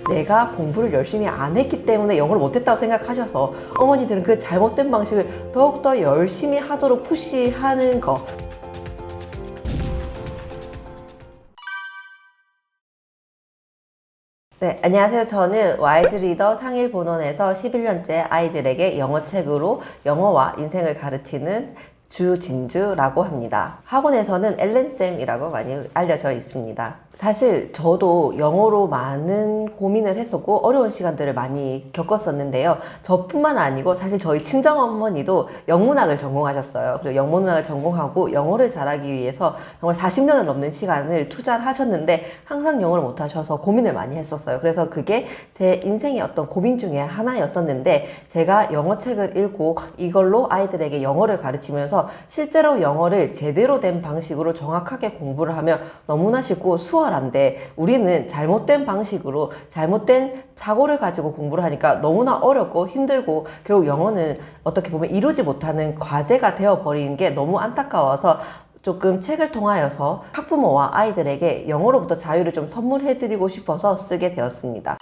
내가 공부를 열심히 안 했기 때문에 영어를 못했다고 생각하셔서 어머니들은 그 잘못된 방식을 더욱더 열심히 하도록 푸시하는 거. 네, 안녕하세요. 저는 와이즈 리더 상일 본원에서 11년째 아이들에게 영어책으로 영어와 인생을 가르치는 주진주라고 합니다. 학원에서는 엘렌쌤이라고 많이 알려져 있습니다. 사실 저도 영어로 많은 고민을 했었고 어려운 시간들을 많이 겪었었는데요. 저뿐만 아니고 사실 저희 친정어머니도 영문학을 전공하셨어요. 그리고 영문학을 전공하고 영어를 잘하기 위해서 정말 40년을 넘는 시간을 투자를 하셨는데 항상 영어를 못하셔서 고민을 많이 했었어요. 그래서 그게 제 인생의 어떤 고민 중에 하나였었는데 제가 영어책을 읽고 이걸로 아이들에게 영어를 가르치면서 실제로 영어를 제대로 된 방식으로 정확하게 공부를 하면 너무나 쉽고 수월한데 우리는 잘못된 방식으로 잘못된 사고를 가지고 공부를 하니까 너무나 어렵고 힘들고 결국 영어는 어떻게 보면 이루지 못하는 과제가 되어버리는 게 너무 안타까워서 조금 책을 통하여서 학부모와 아이들에게 영어로부터 자유를 좀 선물해드리고 싶어서 쓰게 되었습니다.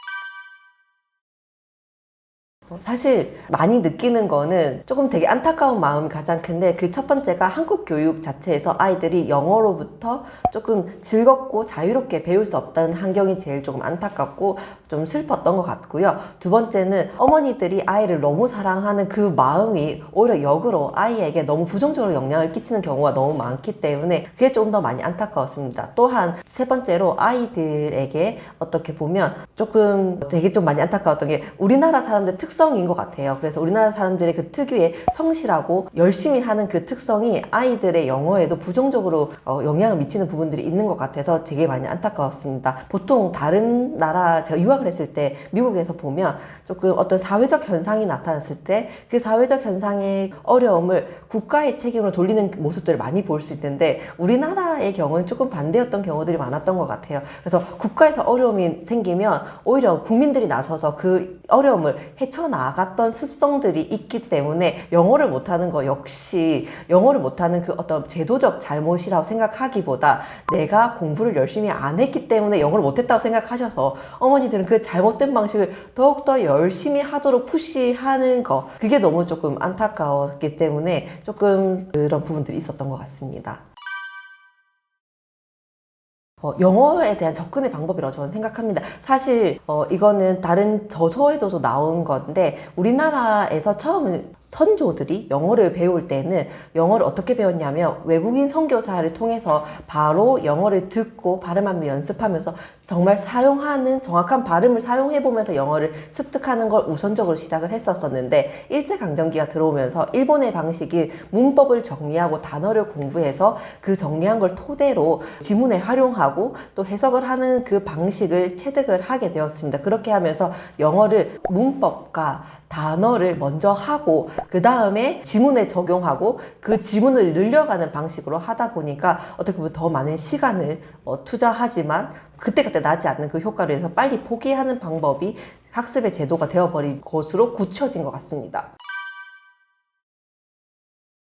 사실 많이 느끼는 거는 조금 되게 안타까운 마음이 가장 큰데 그 첫 번째가 한국 교육 자체에서 아이들이 영어로부터 조금 즐겁고 자유롭게 배울 수 없다는 환경이 제일 조금 안타깝고 좀 슬펐던 것 같고요. 두 번째는 어머니들이 아이를 너무 사랑하는 그 마음이 오히려 역으로 아이에게 너무 부정적으로 영향을 끼치는 경우가 너무 많기 때문에 그게 조금 더 많이 안타까웠습니다. 또한 세 번째로 아이들에게 어떻게 보면 조금 되게 좀 많이 안타까웠던 게 우리나라 사람들 특성인 것 같아요. 그래서 우리나라 사람들의 그 특유의 성실하고 열심히 하는 그 특성이 아이들의 영어에도 부정적으로 영향을 미치는 부분들이 있는 것 같아서 되게 많이 안타까웠습니다. 보통 다른 나라, 제가 유학을 했을 때 미국에서 보면 조금 어떤 사회적 현상이 나타났을 때 그 사회적 현상의 어려움을 국가의 책임으로 돌리는 모습들을 많이 볼 수 있는데 우리나라의 경우는 조금 반대였던 경우들이 많았던 것 같아요. 그래서 국가에서 어려움이 생기면 오히려 국민들이 나서서 그 어려움을 헤쳐나갔던 습성들이 있기 때문에 영어를 못하는 거 역시 영어를 못하는 그 어떤 제도적 잘못이라고 생각하기보다 내가 공부를 열심히 안 했기 때문에 영어를 못했다고 생각하셔서 어머니들은 그 잘못된 방식을 더욱더 열심히 하도록 푸시하는 거 그게 너무 조금 안타까웠기 때문에 조금 그런 부분들이 있었던 것 같습니다. 영어에 대한 접근의 방법이라고 저는 생각합니다. 사실 이거는 다른 저서에도 나온 건데 우리나라에서 처음 선조들이 영어를 배울 때는 영어를 어떻게 배웠냐면 외국인 선교사를 통해서 바로 영어를 듣고 발음하며 연습하면서 정말 사용하는 정확한 발음을 사용해보면서 영어를 습득하는 걸 우선적으로 시작을 했었었는데 일제강점기가 들어오면서 일본의 방식이 문법을 정리하고 단어를 공부해서 그 정리한 걸 토대로 지문에 활용하고 또 해석을 하는 그 방식을 체득을 하게 되었습니다. 그렇게 하면서 영어를 문법과 단어를 먼저 하고 그 다음에 지문에 적용하고 그 지문을 늘려가는 방식으로 하다 보니까 어떻게 보면 더 많은 시간을 투자하지만 그때그때 나지 않는 그 효과를 위해서 빨리 포기하는 방법이 학습의 제도가 되어버린 것으로 굳혀진 것 같습니다.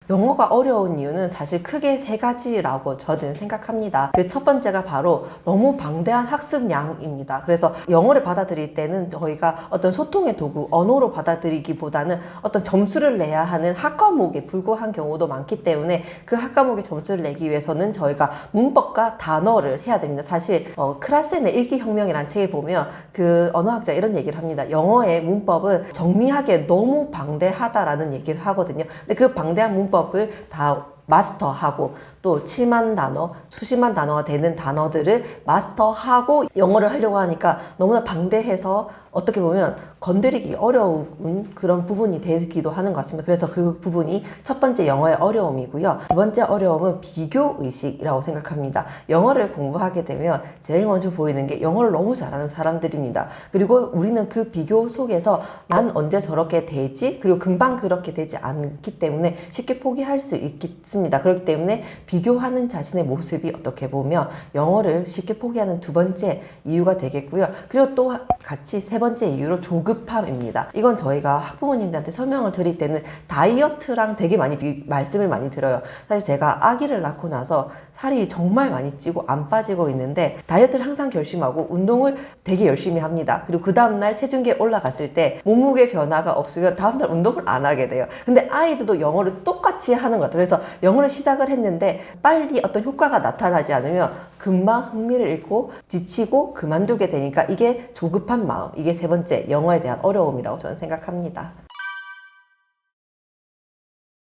영어가 어려운 이유는 사실 크게 세 가지라고 저는 생각합니다. 그 첫 번째가 바로 너무 방대한 학습량입니다. 그래서 영어를 받아들일 때는 저희가 어떤 소통의 도구, 언어로 받아들이기보다는 어떤 점수를 내야 하는 학과목에 불과한 경우도 많기 때문에 그 학과목에 점수를 내기 위해서는 저희가 문법과 단어를 해야 됩니다. 사실 크라센의 읽기혁명이라는 책에 보면 그 언어학자 이런 얘기를 합니다. 영어의 문법은 정리하기에 너무 방대하다라는 얘기를 하거든요. 근데 그 방대한 문법을 다 마스터하고 또 7만 단어, 수십만 단어가 되는 단어들을 마스터하고 영어를 하려고 하니까 너무나 방대해서 어떻게 보면 건드리기 어려운 그런 부분이 되기도 하는 것 같습니다. 그래서 그 부분이 첫 번째 영어의 어려움이고요. 두 번째 어려움은 비교의식이라고 생각합니다. 영어를 공부하게 되면 제일 먼저 보이는 게 영어를 너무 잘하는 사람들입니다. 그리고 우리는 그 비교 속에서 난 언제 저렇게 되지? 그리고 금방 그렇게 되지 않기 때문에 쉽게 포기할 수 있습니다. 많습니다. 그렇기 때문에 비교하는 자신의 모습이 어떻게 보면 영어를 쉽게 포기하는 두 번째 이유가 되겠고요. 그리고 또 같이 세 번째 이유로 조급함입니다. 이건 저희가 학부모님들한테 설명을 드릴 때는 다이어트랑 되게 많이 말씀을 많이 드려요. 사실 제가 아기를 낳고 나서 살이 정말 많이 찌고 안 빠지고 있는데 다이어트를 항상 결심하고 운동을 되게 열심히 합니다. 그리고 그 다음날 체중계에 올라갔을 때 몸무게 변화가 없으면 다음날 운동을 안 하게 돼요. 근데 아이들도 영어를 똑같이 하는 것 같아요. 그래서 영어를 시작을 했는데 빨리 어떤 효과가 나타나지 않으면 금방 흥미를 잃고 지치고 그만두게 되니까 이게 조급한 마음, 이게 세 번째 영어에 대한 어려움이라고 저는 생각합니다.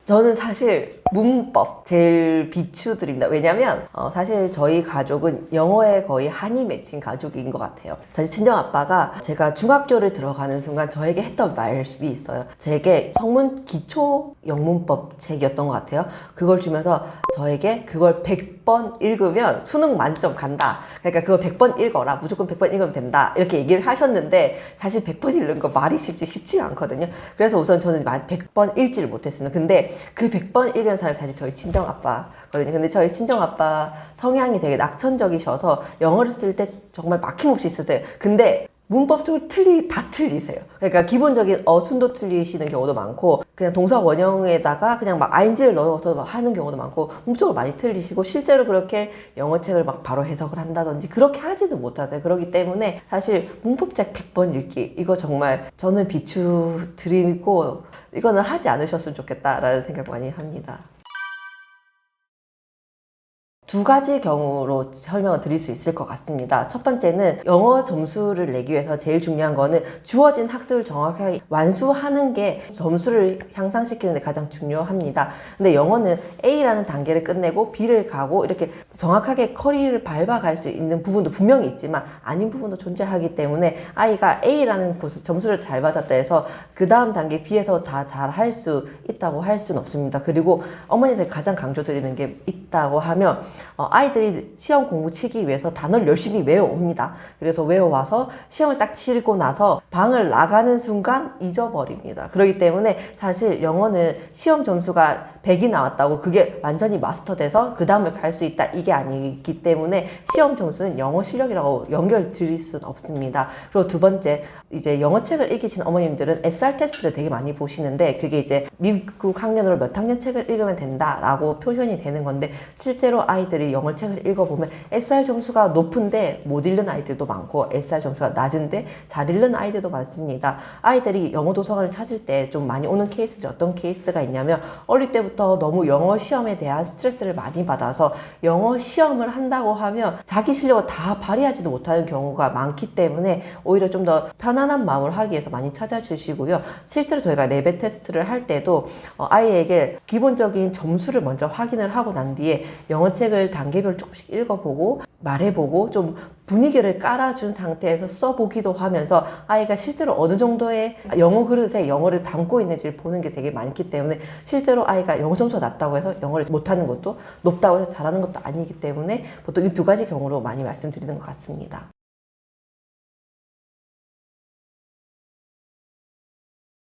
저는 사실 문법 제일 비추드립니다. 왜냐면 사실 저희 가족은 영어에 거의 한이 맺힌 가족인 것 같아요. 사실 친정아빠가 제가 중학교를 들어가는 순간 저에게 했던 말이 있어요. 제게 성문 기초 영문법 책이었던 것 같아요. 그걸 주면서 저에게 그걸 100번 읽으면 수능 만점 간다. 그러니까 그걸 100번 읽어라. 무조건 100번 읽으면 된다. 이렇게 얘기를 하셨는데 사실 100번 읽는 거 말이 쉽지 않거든요. 그래서 우선 저는 100번 읽지를 못했습니다. 근데 그 100번 읽은 사람이 사실 저희 친정아빠거든요. 근데 저희 친정아빠 성향이 되게 낙천적이셔서 영어를 쓸 때 정말 막힘없이 쓰세요. 근데 문법적으로 다 틀리세요. 그러니까 기본적인 어순도 틀리시는 경우도 많고 그냥 동사 원형에다가 그냥 막 ing를 넣어서 막 하는 경우도 많고 문법적으로 많이 틀리시고 실제로 그렇게 영어책을 막 바로 해석을 한다든지 그렇게 하지도 못하세요. 그렇기 때문에 사실 문법책 100번 읽기 이거 정말 저는 비추드리고 이거는 하지 않으셨으면 좋겠다라는 생각 많이 합니다. 두 가지 경우로 설명을 드릴 수 있을 것 같습니다. 첫 번째는 영어 점수를 내기 위해서 제일 중요한 거는 주어진 학습을 정확하게 완수하는 게 점수를 향상시키는 데 가장 중요합니다. 근데 영어는 A라는 단계를 끝내고 B를 가고 이렇게 정확하게 커리를 밟아갈 수 있는 부분도 분명히 있지만 아닌 부분도 존재하기 때문에 아이가 A라는 곳에서 점수를 잘 받았다 해서 그 다음 단계 B에서 다 잘 할 수 있다고 할 수는 없습니다. 그리고 어머니들 가장 강조드리는 게 있다고 하면 아이들이 시험 공부 치기 위해서 단어를 열심히 외워옵니다. 그래서 외워와서 시험을 딱 치고 나서 방을 나가는 순간 잊어버립니다. 그렇기 때문에 사실 영어는 시험 점수가 100이 나왔다고 그게 완전히 마스터돼서 그 다음을 갈 수 있다 이게 아니기 때문에 시험 점수는 영어 실력이라고 연결 드릴 수는 없습니다. 그리고 두 번째 이제 영어책을 읽으신 어머님들은 SR 테스트를 되게 많이 보시는데 그게 이제 미국 학년으로 몇 학년 책을 읽으면 된다라고 표현이 되는 건데 실제로 아이들이 영어책을 읽어보면 SR 점수가 높은데 못 읽는 아이들도 많고 SR 점수가 낮은데 잘 읽는 아이들도 많습니다. 아이들이 영어 도서관을 찾을 때 좀 많이 오는 케이스들이 어떤 케이스가 있냐면 어릴 때부터 너무 영어 시험에 대한 스트레스를 많이 받아서 영어 시험을 한다고 하면 자기 실력을 다 발휘하지도 못하는 경우가 많기 때문에 오히려 좀 더 편안한 마음을 하기 위해서 많이 찾아주시고요. 실제로 저희가 레벨 테스트를 할 때도 아이에게 기본적인 점수를 먼저 확인을 하고 난 뒤에 영어책을 단계별 조금씩 읽어보고 말해보고 좀 분위기를 깔아준 상태에서 써보기도 하면서 아이가 실제로 어느 정도의 영어 그릇에 영어를 담고 있는지를 보는 게 되게 많기 때문에 실제로 아이가 영어 점수가 낮다고 해서 영어를 못하는 것도 높다고 해서 잘하는 것도 아니기 때문에 보통 이 두 가지 경우로 많이 말씀드리는 것 같습니다.